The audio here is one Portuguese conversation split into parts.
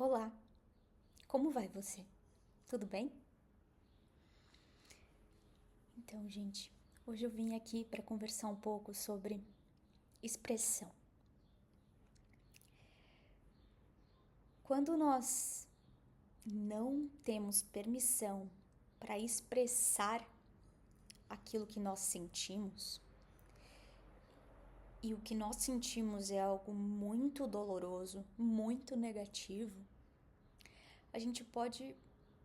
Olá, como vai você? Tudo bem? Então, gente, hoje eu vim aqui para conversar um pouco sobre expressão. Quando nós não temos permissão para expressar aquilo que nós sentimos, e o que nós sentimos é algo muito doloroso, muito negativo, a gente pode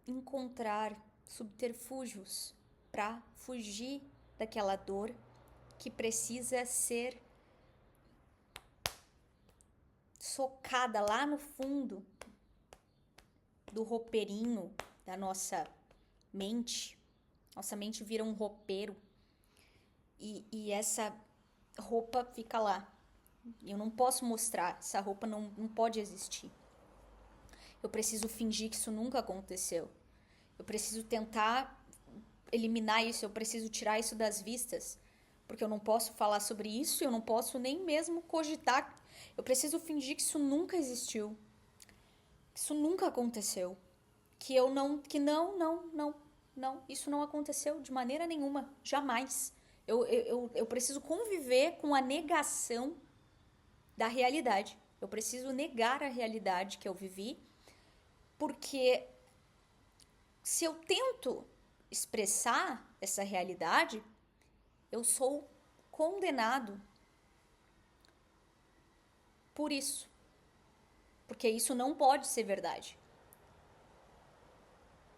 encontrar subterfúgios para fugir daquela dor que precisa ser socada lá no fundo do roupeirinho da nossa mente. Nossa mente vira um roupeiro e essa roupa fica lá. Eu não posso mostrar, essa roupa não pode existir. Eu preciso fingir que isso nunca aconteceu. Eu preciso tentar eliminar isso, eu preciso tirar isso das vistas, porque eu não posso falar sobre isso, eu não posso nem mesmo cogitar. Eu preciso fingir que isso nunca existiu, que isso nunca aconteceu, que isso não aconteceu de maneira nenhuma, jamais. Eu preciso conviver com a negação da realidade. Eu preciso negar a realidade que eu vivi, porque se eu tento expressar essa realidade, eu sou condenado por isso. Porque isso não pode ser verdade.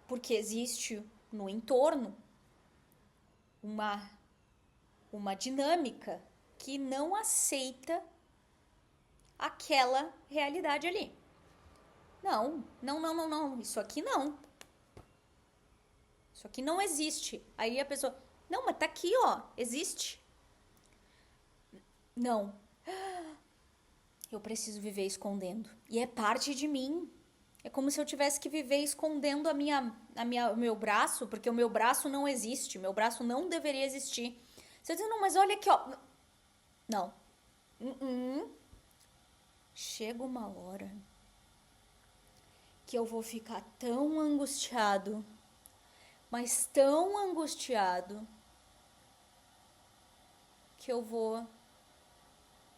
Porque existe no entorno uma, uma dinâmica que não aceita aquela realidade ali. Não. Isso aqui não. Isso aqui não existe. Aí a pessoa, não, mas tá aqui, ó, existe. Não, eu preciso viver escondendo. E é parte de mim. É como se eu tivesse que viver escondendo o meu braço, porque o meu braço não existe. Meu braço não deveria existir. Você diz, não, mas olha aqui, ó. Não. Chega uma hora que eu vou ficar tão angustiado, mas tão angustiado, que eu vou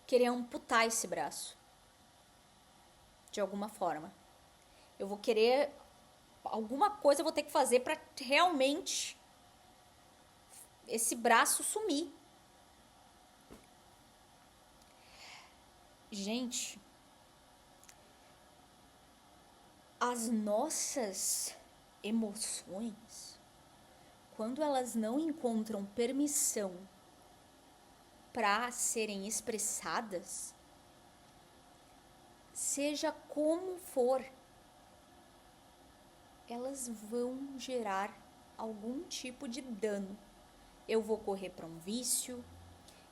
querer amputar esse braço. De alguma forma. Eu vou querer. Alguma coisa eu vou ter que fazer para realmente esse braço sumir. Gente, as nossas emoções, quando elas não encontram permissão para serem expressadas, seja como for, elas vão gerar algum tipo de dano. Eu vou correr para um vício,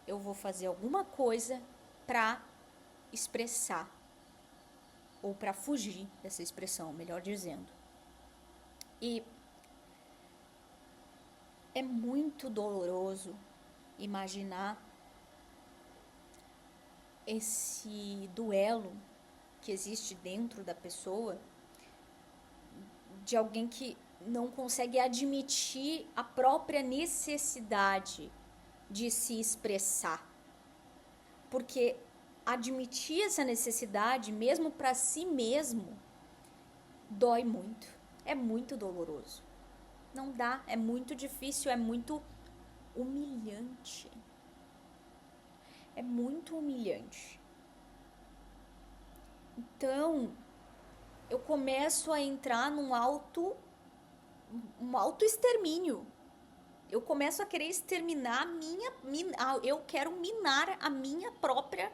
eu vou fazer alguma coisa para expressar ou para fugir dessa expressão, melhor dizendo. E é muito doloroso imaginar esse duelo que existe dentro da pessoa, de alguém que não consegue admitir a própria necessidade de se expressar. Porque admitir essa necessidade, mesmo para si mesmo, dói muito. É muito doloroso. Não dá, é muito difícil, é muito humilhante. É muito humilhante. Então, eu começo a entrar um auto extermínio. Eu começo a querer exterminar eu quero minar a minha própria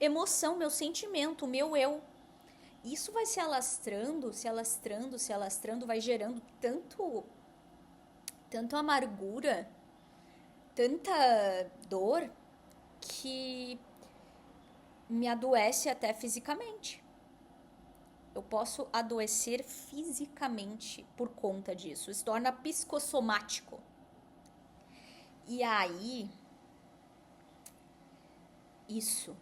emoção, meu sentimento, o meu eu. Isso vai se alastrando, vai gerando tanto amargura, tanta dor, que me adoece até fisicamente. Eu posso adoecer fisicamente por conta disso. Se torna psicossomático. E aí, isso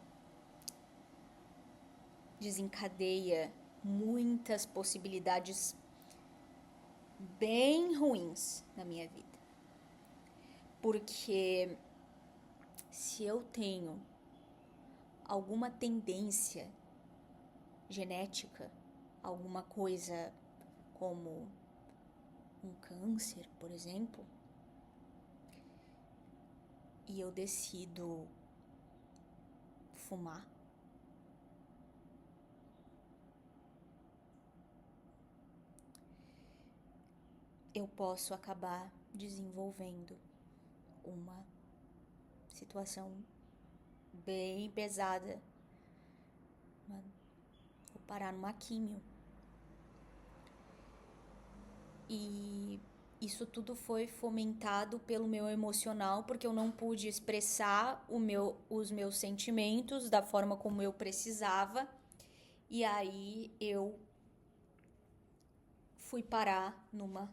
desencadeia muitas possibilidades bem ruins na minha vida. Porque se eu tenho alguma tendência genética, alguma coisa como um câncer, por exemplo, e eu decido fumar, eu posso acabar desenvolvendo uma situação bem pesada. Vou parar numa químio. E isso tudo foi fomentado pelo meu emocional, porque eu não pude expressar os meus sentimentos da forma como eu precisava. E aí eu fui parar numa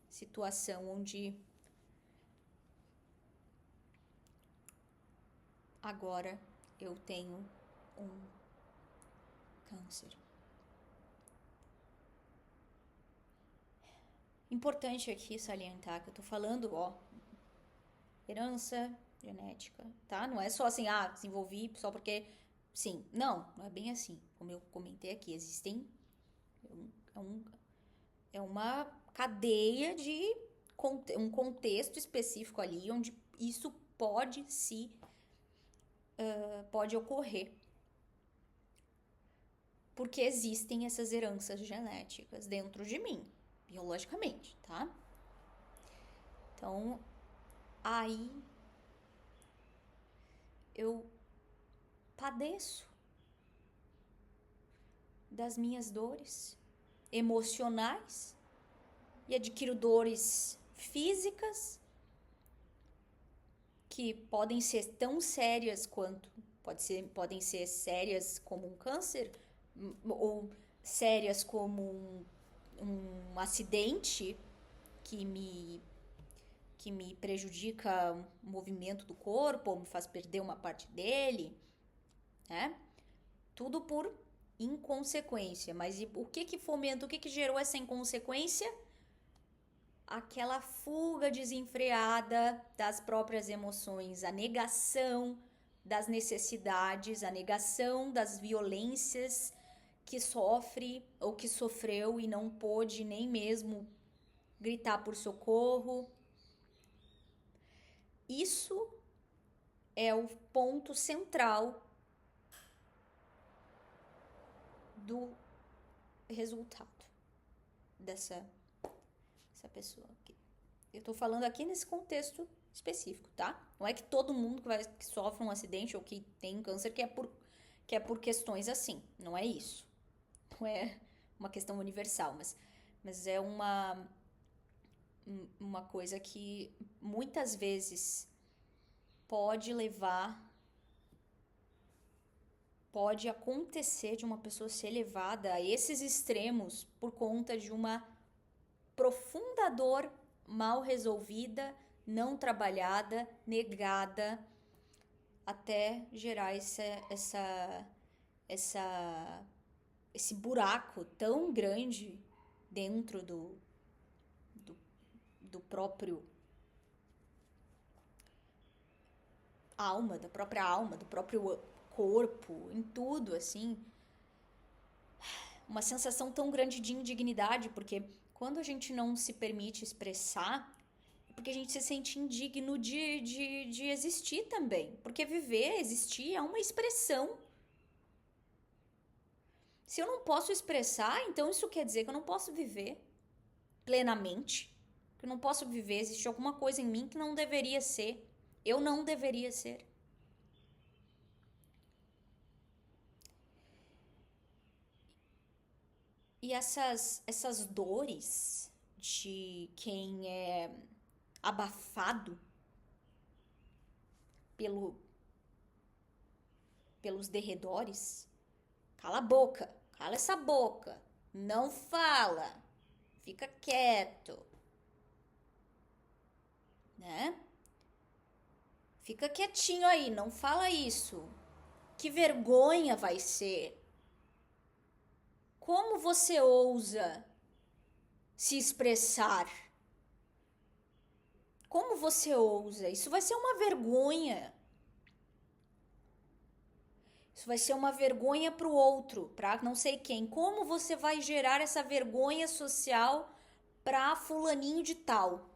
situação onde agora eu tenho um câncer. Importante aqui salientar que eu tô falando, herança genética, tá? Não é só assim, desenvolvi só porque sim. Não é bem assim. Como eu comentei aqui, existem é uma cadeia de um contexto específico ali onde isso pode ocorrer. Porque existem essas heranças genéticas dentro de mim, biologicamente, tá? Então, aí eu padeço das minhas dores emocionais e adquiro dores físicas que podem ser tão sérias quanto podem ser sérias como um câncer ou sérias como um acidente que me prejudica o movimento do corpo ou me faz perder uma parte dele, né? Tudo por inconsequência. Mas o que fomenta, o que gerou essa inconsequência? Aquela fuga desenfreada das próprias emoções, a negação das necessidades, a negação das violências que sofre ou que sofreu e não pôde nem mesmo gritar por socorro. Isso é o ponto central do resultado dessa pessoa aqui. Eu tô falando aqui nesse contexto específico, tá? Não é que todo mundo que sofre um acidente ou que tem câncer que é por questões assim. Não é isso. Não é uma questão universal, mas é uma coisa que muitas vezes pode acontecer de uma pessoa ser levada a esses extremos por conta de uma profunda dor mal resolvida, não trabalhada, negada, até gerar esse buraco tão grande dentro do próprio da própria alma, do próprio corpo, em tudo, assim. Uma sensação tão grande de indignidade, porque quando a gente não se permite expressar, é porque a gente se sente indigno de existir também. Porque viver, existir, é uma expressão. Se eu não posso expressar, então isso quer dizer que eu não posso viver plenamente. Que eu não posso viver, existe alguma coisa em mim que não deveria ser. Eu não deveria ser. E essas dores de quem é abafado pelos derredores, cala a boca, cala essa boca, não fala, fica quieto, né? Fica quietinho aí, não fala isso. Que vergonha vai ser. Como você ousa se expressar? Como você ousa? Isso vai ser uma vergonha. Isso vai ser uma vergonha para o outro, para não sei quem. Como você vai gerar essa vergonha social para fulaninho de tal?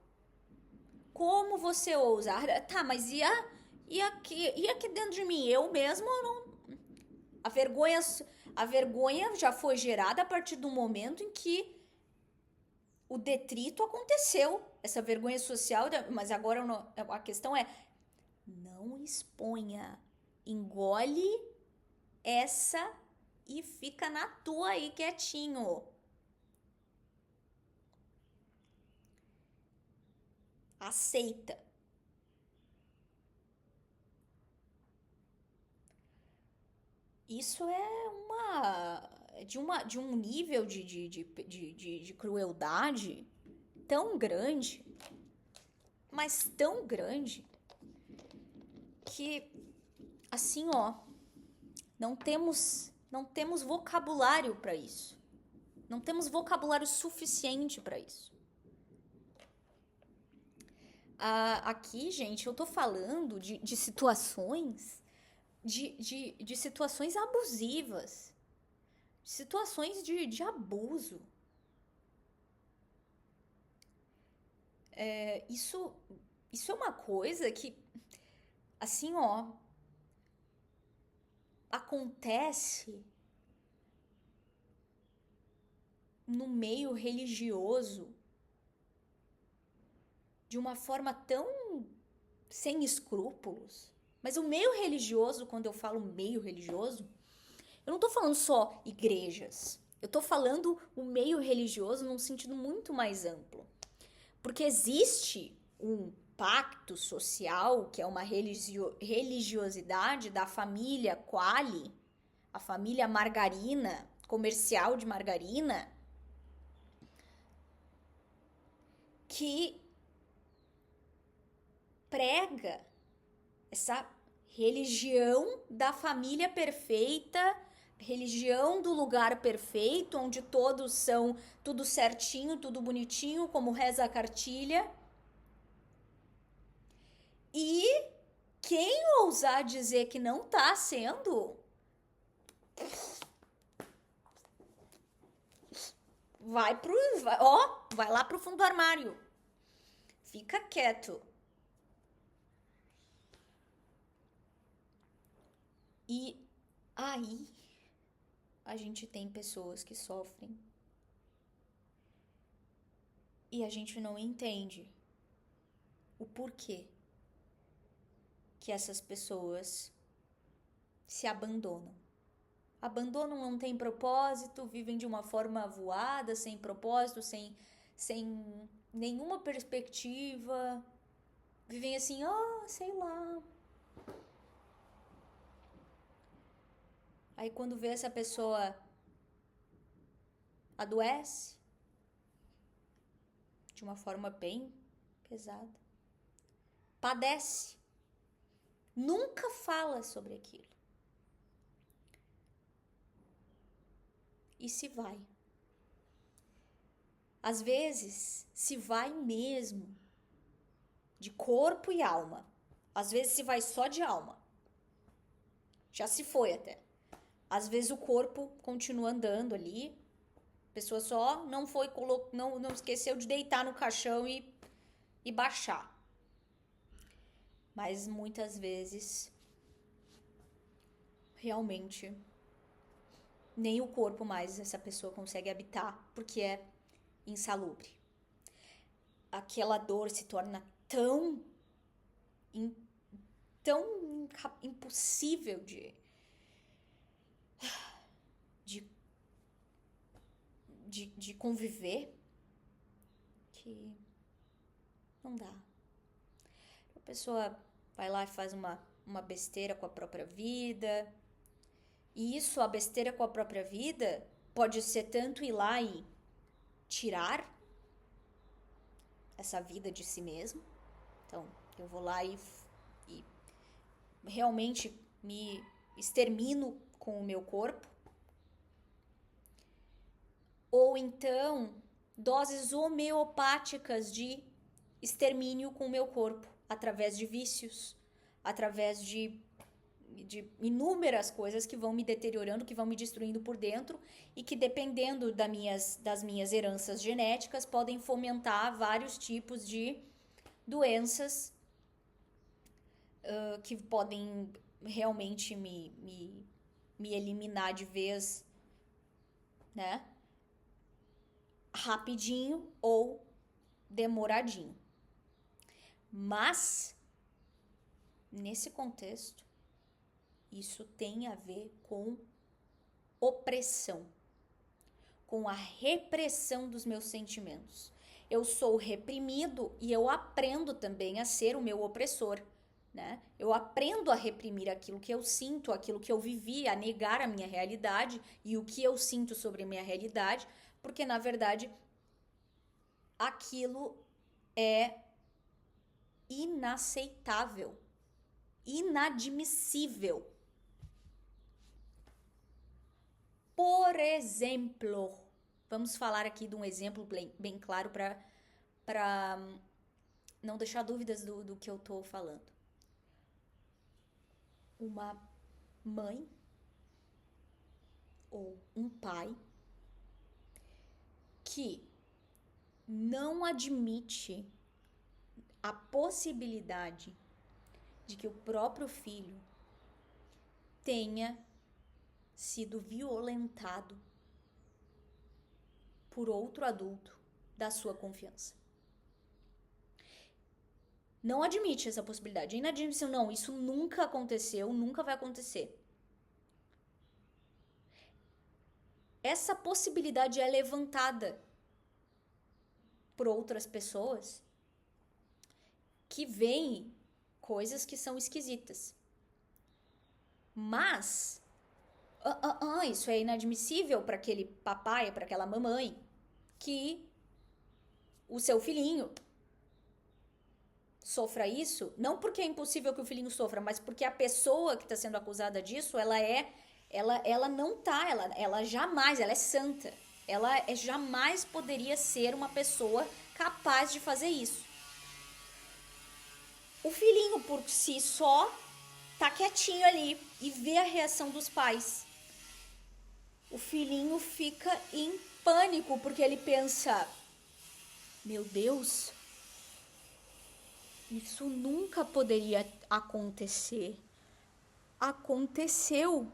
Como você ousa? Tá, mas e aqui dentro de mim? Eu mesmo não. A vergonha, a vergonha já foi gerada a partir do momento em que o detrito aconteceu. Essa vergonha social, mas agora a questão é: não exponha, engole essa e fica na tua aí quietinho. Aceita. Isso é de um nível de crueldade tão grande, mas tão grande, que assim, ó, não temos vocabulário para isso. Não temos vocabulário suficiente para isso. Aqui, gente, eu tô falando de situações, de situações abusivas, de situações de abuso. Isso é uma coisa que, assim, ó, acontece no meio religioso de uma forma tão sem escrúpulos. Mas o meio religioso, quando eu falo meio religioso, eu não tô falando só igrejas. Eu tô falando o meio religioso num sentido muito mais amplo. Porque existe um pacto social, que é uma religiosidade da família Quali, a família Margarina, comercial de margarina, que prega essa religião da família perfeita, religião do lugar perfeito, onde todos são tudo certinho, tudo bonitinho, como reza a cartilha. E quem ousar dizer que não tá sendo, vai lá pro fundo do armário. Fica quieto. E aí a gente tem pessoas que sofrem e a gente não entende o porquê que essas pessoas se abandonam. Abandonam, não tem propósito, vivem de uma forma voada, sem propósito, sem nenhuma perspectiva. Vivem assim, sei lá. Aí quando vê essa pessoa adoece de uma forma bem pesada, padece, nunca fala sobre aquilo e se vai. Às vezes se vai mesmo, de corpo e alma. Às vezes se vai só de alma, já se foi até. Às vezes o corpo continua andando ali, a pessoa só não esqueceu de deitar no caixão e baixar. Mas muitas vezes, realmente, nem o corpo mais essa pessoa consegue habitar, porque é insalubre. Aquela dor se torna tão impossível de conviver, que não dá. A pessoa vai lá e faz uma besteira com a própria vida. E isso, a besteira com a própria vida, pode ser tanto ir lá e tirar essa vida de si mesmo. Então, eu vou lá e realmente me extermino com o meu corpo. ou então doses homeopáticas de extermínio com o meu corpo, através de vícios, através de inúmeras coisas que vão me deteriorando, que vão me destruindo por dentro e que, dependendo das minhas heranças genéticas, podem fomentar vários tipos de doenças que podem realmente me eliminar de vez, né? Rapidinho ou demoradinho. Mas, nesse contexto, isso tem a ver com opressão, com a repressão dos meus sentimentos. Eu sou reprimido e eu aprendo também a ser o meu opressor, né? Eu aprendo a reprimir aquilo que eu sinto, aquilo que eu vivi, a negar a minha realidade e o que eu sinto sobre a minha realidade, porque na verdade aquilo é inaceitável, inadmissível. Por exemplo, vamos falar aqui de um exemplo bem claro para não deixar dúvidas do que eu tô falando. Uma mãe ou um pai que não admite a possibilidade de que o próprio filho tenha sido violentado por outro adulto da sua confiança. Não admite essa possibilidade. É inadmissível. Não, isso nunca aconteceu, nunca vai acontecer. Essa possibilidade é levantada por outras pessoas que veem coisas que são esquisitas. Mas isso é inadmissível para aquele papai, para aquela mamãe, que o seu filhinho sofra isso, não porque é impossível que o filhinho sofra, mas porque a pessoa que está sendo acusada disso, ela não tá, ela jamais, ela é santa. Ela jamais poderia ser uma pessoa capaz de fazer isso. O filhinho por si só tá quietinho ali e vê a reação dos pais. O filhinho fica em pânico porque ele pensa: meu Deus, isso nunca poderia acontecer. Aconteceu,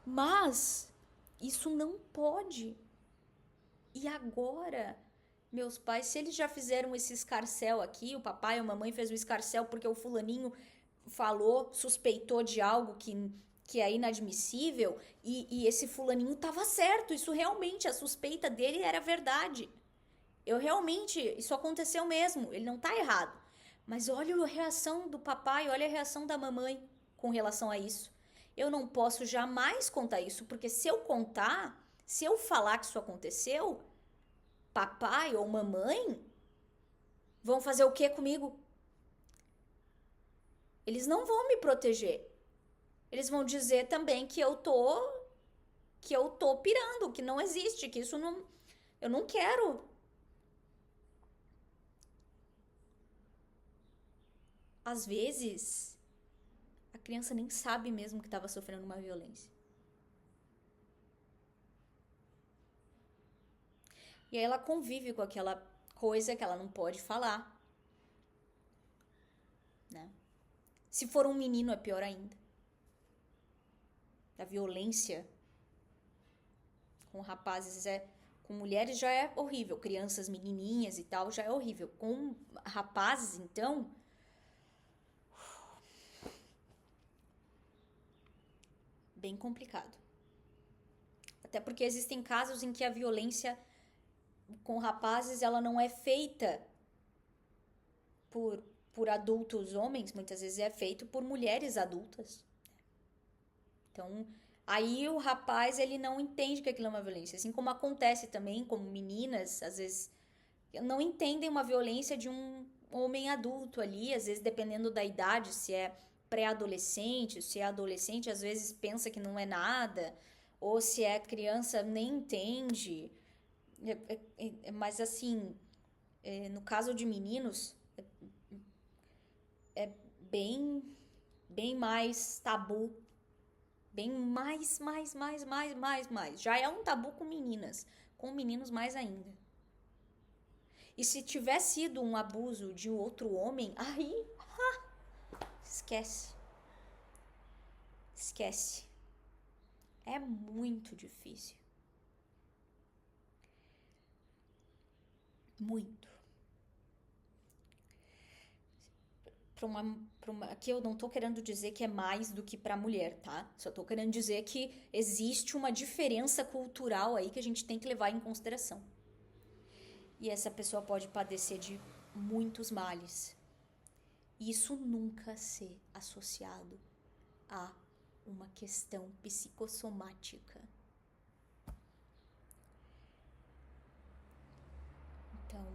mas isso não pode. E agora, meus pais, se eles já fizeram esse escarcéu aqui, o papai ou a mamãe fez o escarcéu porque o fulaninho falou, suspeitou de algo que é inadmissível, e esse fulaninho tava certo, isso realmente, a suspeita dele era verdade. Isso aconteceu mesmo, ele não tá errado. Mas olha a reação do papai, olha a reação da mamãe com relação a isso. Eu não posso jamais contar isso, porque se eu contar, se eu falar que isso aconteceu, papai ou mamãe vão fazer o que comigo? Eles não vão me proteger. Eles vão dizer também que eu tô pirando, que não existe, que isso não, eu não quero. Às vezes, a criança nem sabe mesmo que estava sofrendo uma violência. E aí ela convive com aquela coisa que ela não pode falar, né? Se for um menino é pior ainda. A violência com rapazes com mulheres já é horrível, crianças menininhas e tal já é horrível. Com rapazes, então, bem complicado. Até porque existem casos em que a violência com rapazes ela não é feita por adultos homens, muitas vezes é feito por mulheres adultas. Então, aí o rapaz ele não entende que aquilo é uma violência, assim como acontece também com meninas, às vezes não entendem uma violência de um homem adulto ali, às vezes dependendo da idade, se é pré-adolescente, se é adolescente, às vezes pensa que não é nada, ou se é criança nem entende. Mas assim, no caso de meninos, é bem, bem mais tabu. Bem mais. Já é um tabu com meninas. Com meninos mais ainda. E se tiver sido um abuso de outro homem, aí esquece. Esquece. É muito difícil. Muito. Aqui eu não tô querendo dizer que é mais do que pra mulher, tá? Só tô querendo dizer que existe uma diferença cultural aí que a gente tem que levar em consideração. E essa pessoa pode padecer de muitos males. E isso nunca ser associado a uma questão psicossomática. Então,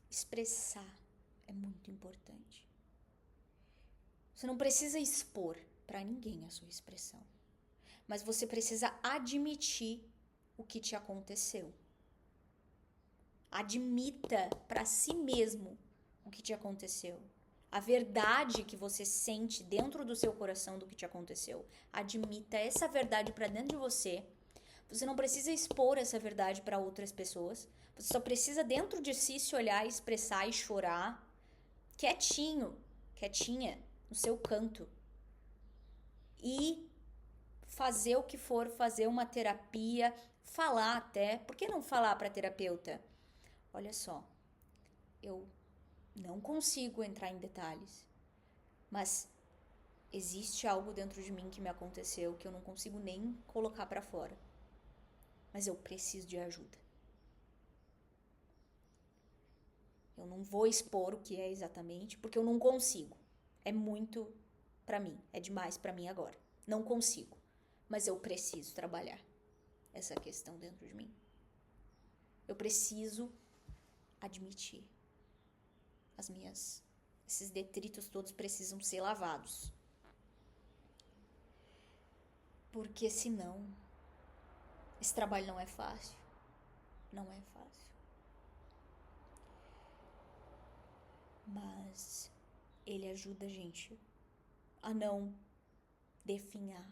expressar é muito importante. Você não precisa expor para ninguém a sua expressão, mas você precisa admitir o que te aconteceu. Admita para si mesmo o que te aconteceu. A verdade que você sente dentro do seu coração do que te aconteceu. Admita essa verdade para dentro de você. Você não precisa expor essa verdade para outras pessoas. Você só precisa dentro de si se olhar, expressar e chorar. Quietinho, quietinha, no seu canto. E fazer o que for, fazer uma terapia, falar até. Por que não falar para terapeuta? Olha só, eu não consigo entrar em detalhes, mas existe algo dentro de mim que me aconteceu que eu não consigo nem colocar para fora. Mas eu preciso de ajuda. Eu não vou expor o que é exatamente, porque eu não consigo. É muito pra mim, é demais pra mim agora. Não consigo, mas eu preciso trabalhar essa questão dentro de mim. Eu preciso admitir. Esses detritos todos precisam ser lavados. Porque senão, esse trabalho não é fácil. Não é fácil. Mas ele ajuda a gente a não definhar,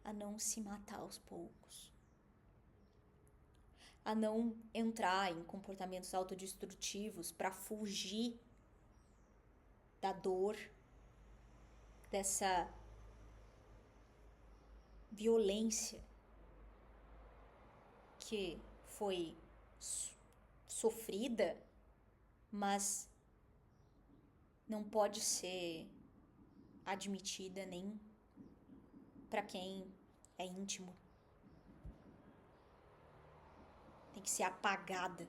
a não se matar aos poucos, a não entrar em comportamentos autodestrutivos para fugir da dor, dessa violência que foi sofrida, mas não pode ser admitida nem para quem é íntimo. Tem que ser apagada,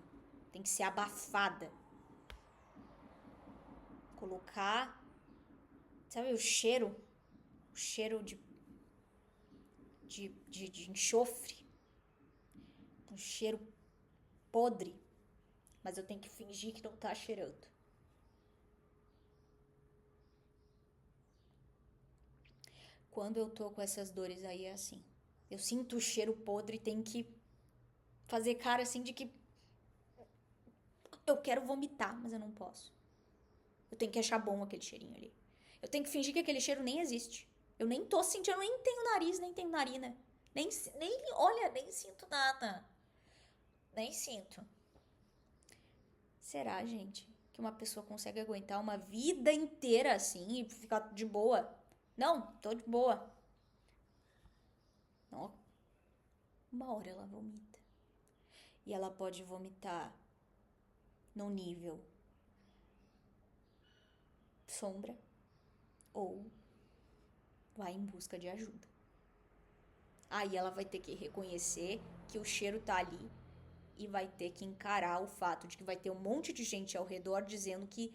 tem que ser abafada. Colocar, sabe, o cheiro de enxofre, um cheiro podre, mas eu tenho que fingir que não tá cheirando. Quando eu tô com essas dores aí é assim. Eu sinto o cheiro podre e tenho que fazer cara assim de que eu quero vomitar, mas eu não posso. Eu tenho que achar bom aquele cheirinho ali. Eu tenho que fingir que aquele cheiro nem existe. Eu nem tô sentindo, eu nem tenho nariz, nem tenho narina. Olha, nem sinto nada. Nem sinto. Será, gente, que uma pessoa consegue aguentar uma vida inteira assim e ficar de boa? Não, tô de boa. Não. Uma hora ela vomita. E ela pode vomitar no nível sombra ou vai em busca de ajuda. Aí ela vai ter que reconhecer que o cheiro tá ali e vai ter que encarar o fato de que vai ter um monte de gente ao redor dizendo que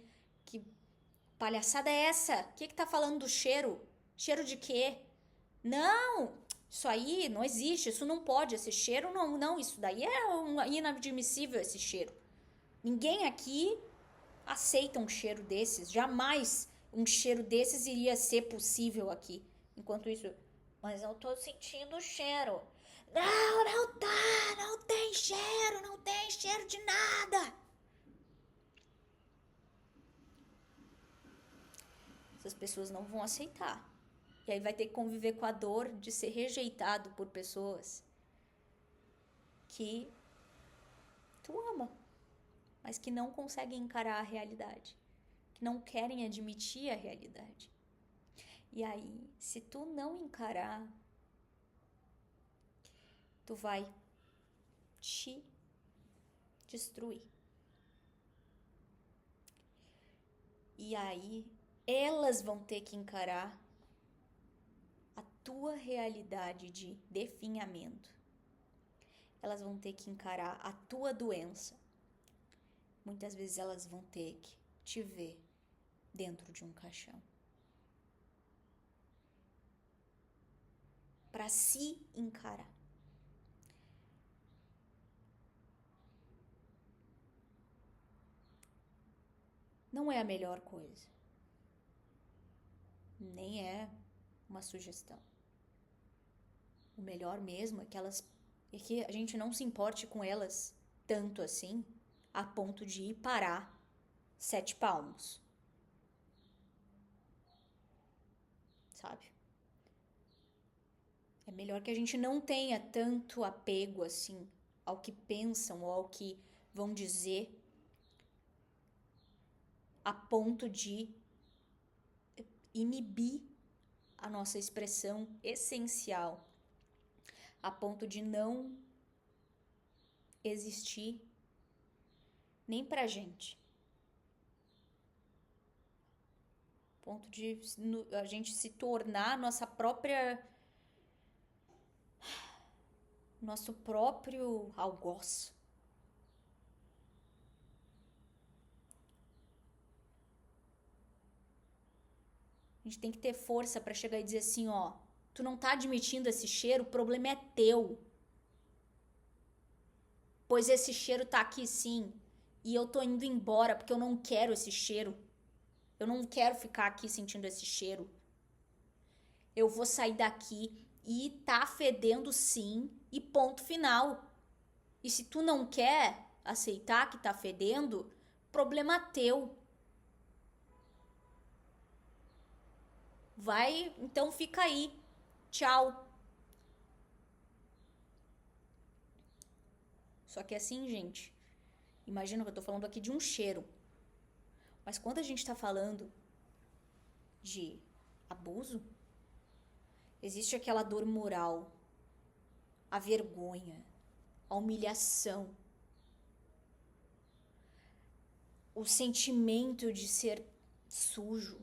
palhaçada é essa? O que tá falando do cheiro? Cheiro de quê? Não, isso aí não existe, isso não pode, esse cheiro não, isso daí é inadmissível, esse cheiro. Ninguém aqui aceita um cheiro desses, jamais um cheiro desses iria ser possível aqui. Enquanto isso, mas eu tô sentindo o cheiro. Não, não tá, não tem cheiro de nada. Essas pessoas não vão aceitar. E aí vai ter que conviver com a dor de ser rejeitado por pessoas que tu ama, mas que não conseguem encarar a realidade, que não querem admitir a realidade. E aí, se tu não encarar, tu vai te destruir. E aí, elas vão ter que encarar a tua realidade de definhamento. Elas vão ter que encarar a tua doença. Muitas vezes elas vão ter que te ver dentro de um caixão. Para se encarar. Não é a melhor coisa. Nem é uma sugestão. O melhor mesmo é que a gente não se importe com elas tanto assim, a ponto de ir parar 7 palmos. Sabe? É melhor que a gente não tenha tanto apego assim ao que pensam ou ao que vão dizer, a ponto de inibir a nossa expressão essencial, a ponto de não existir nem pra gente. A ponto de a gente se tornar nosso próprio algoz. A gente tem que ter força para chegar e dizer assim, ó, tu não tá admitindo esse cheiro, o problema é teu. Pois esse cheiro tá aqui sim, e eu tô indo embora porque eu não quero esse cheiro. Eu não quero ficar aqui sentindo esse cheiro. Eu vou sair daqui e tá fedendo sim, e ponto final. E se tu não quer aceitar que tá fedendo, problema teu. Vai, então fica aí. Tchau. Só que assim, gente, imagina que eu tô falando aqui de um cheiro. Mas quando a gente tá falando de abuso, existe aquela dor moral, a vergonha, a humilhação, o sentimento de ser sujo.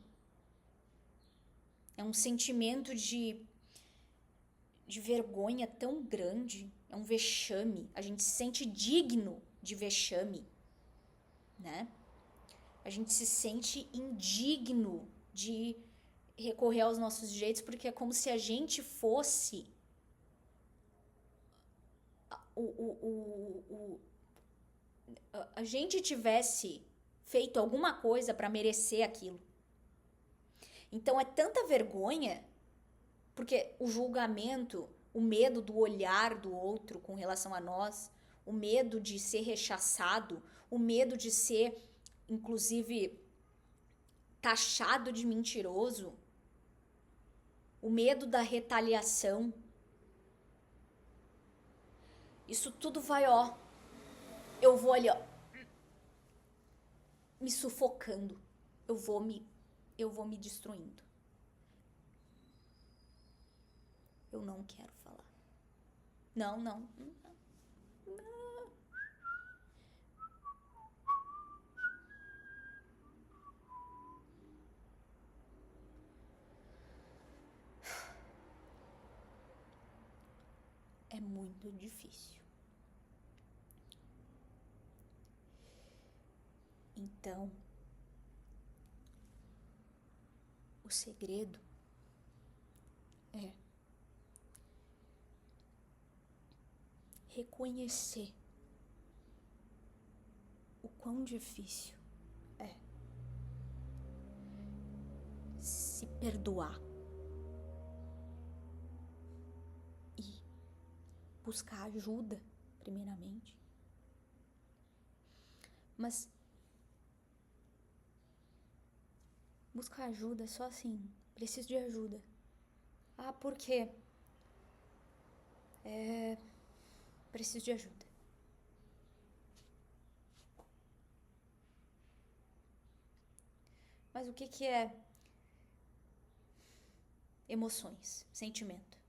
É um sentimento de vergonha tão grande, é um vexame. A gente se sente digno de vexame, né? A gente se sente indigno de recorrer aos nossos direitos, porque é como se a gente fosse a gente tivesse feito alguma coisa para merecer aquilo. Então é tanta vergonha, porque o julgamento, o medo do olhar do outro com relação a nós, o medo de ser rechaçado, o medo de ser, inclusive, taxado de mentiroso, o medo da retaliação, isso tudo vai, ó, eu vou ali, ó, me sufocando, eu vou me destruindo. Eu não quero falar. Não, não. É muito difícil. Então, o segredo é reconhecer o quão difícil é se perdoar buscar ajuda, primeiramente. Mas buscar ajuda só assim, preciso de ajuda. Ah, por quê? Preciso de ajuda. Mas o que é emoções, sentimento?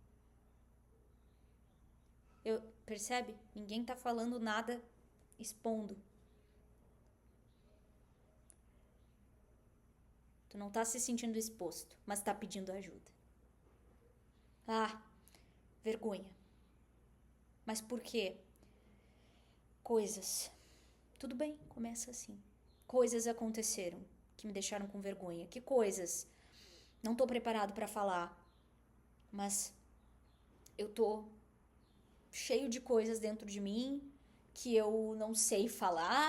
Percebe? Ninguém tá falando nada expondo. Tu não tá se sentindo exposto, mas tá pedindo ajuda. Ah, vergonha. Mas por quê? Coisas. Tudo bem, começa assim. Coisas aconteceram que me deixaram com vergonha. Que coisas? Não tô preparado pra falar, mas eu tô cheio de coisas dentro de mim que eu não sei falar,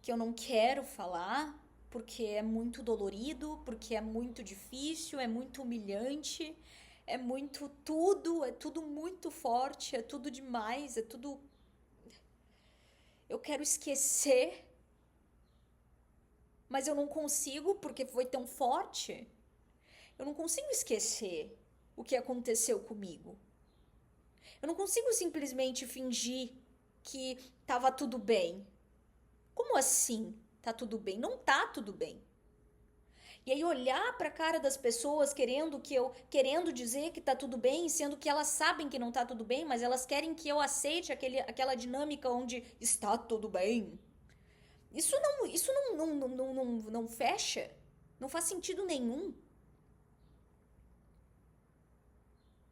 que eu não quero falar, porque é muito dolorido, porque é muito difícil, é muito humilhante, é tudo muito forte, é tudo demais, é tudo. Eu quero esquecer, mas eu não consigo porque foi tão forte. Eu não consigo esquecer o que aconteceu comigo. Eu não consigo simplesmente fingir que tava tudo bem. Como assim tá tudo bem? Não tá tudo bem. E aí olhar para a cara das pessoas querendo dizer que tá tudo bem, sendo que elas sabem que não tá tudo bem, mas elas querem que eu aceite aquela dinâmica onde está tudo bem. Isso não fecha. Não faz sentido nenhum.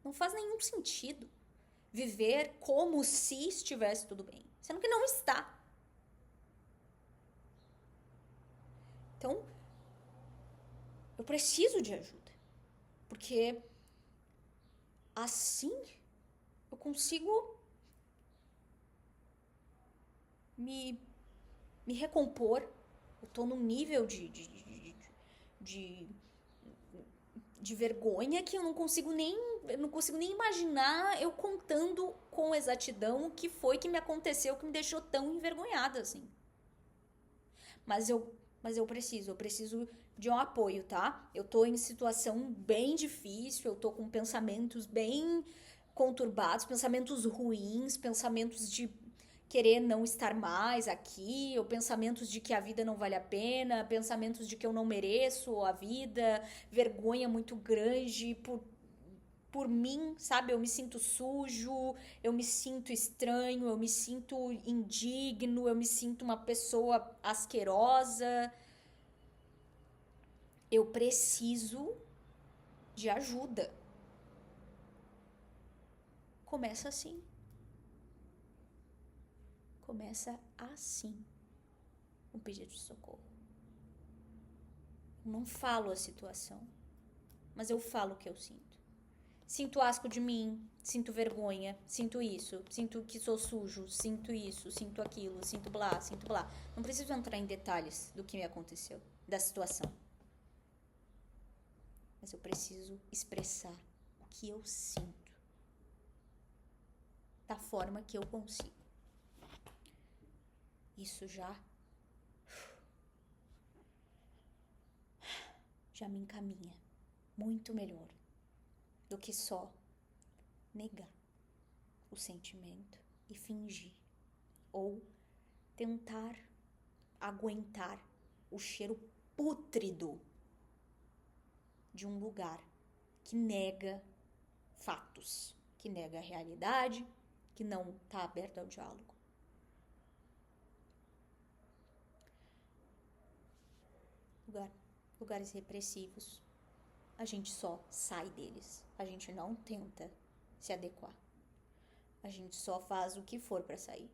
Não faz nenhum sentido viver como se estivesse tudo bem, sendo que não está. Então, eu preciso de ajuda, porque assim eu consigo me recompor. Eu tô num nível de, de vergonha que eu não consigo nem imaginar eu contando com exatidão o que foi que me aconteceu que me deixou tão envergonhada assim. Mas eu preciso de um apoio, tá? Eu tô em situação bem difícil, eu tô com pensamentos bem conturbados, pensamentos ruins, pensamentos de querer não estar mais aqui, ou pensamentos de que a vida não vale a pena, pensamentos de que eu não mereço a vida, vergonha muito grande por mim, sabe? Eu me sinto sujo, eu me sinto estranho, eu me sinto indigno, eu me sinto uma pessoa asquerosa. Eu preciso de ajuda. Começa assim. Começa assim. Um pedido de socorro. Eu não falo a situação, mas eu falo o que eu sinto. Sinto asco de mim, sinto vergonha, sinto isso, sinto que sou sujo, sinto isso, sinto aquilo, sinto blá, sinto blá. Não preciso entrar em detalhes do que me aconteceu, da situação. Mas eu preciso expressar o que eu sinto, da forma que eu consigo. Isso já me encaminha muito melhor do que só negar o sentimento e fingir ou tentar aguentar o cheiro pútrido de um lugar que nega fatos, que nega a realidade, que não está aberto ao diálogo. Lugares repressivos, a gente só sai deles, a gente não tenta se adequar, a gente só faz o que for para sair.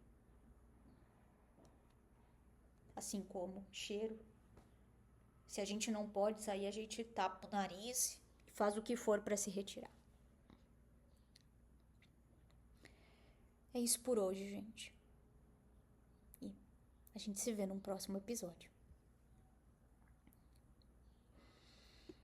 Assim como cheiro, se a gente não pode sair, a gente tapa o nariz e faz o que for para se retirar. É isso por hoje, gente. E a gente se vê num próximo episódio.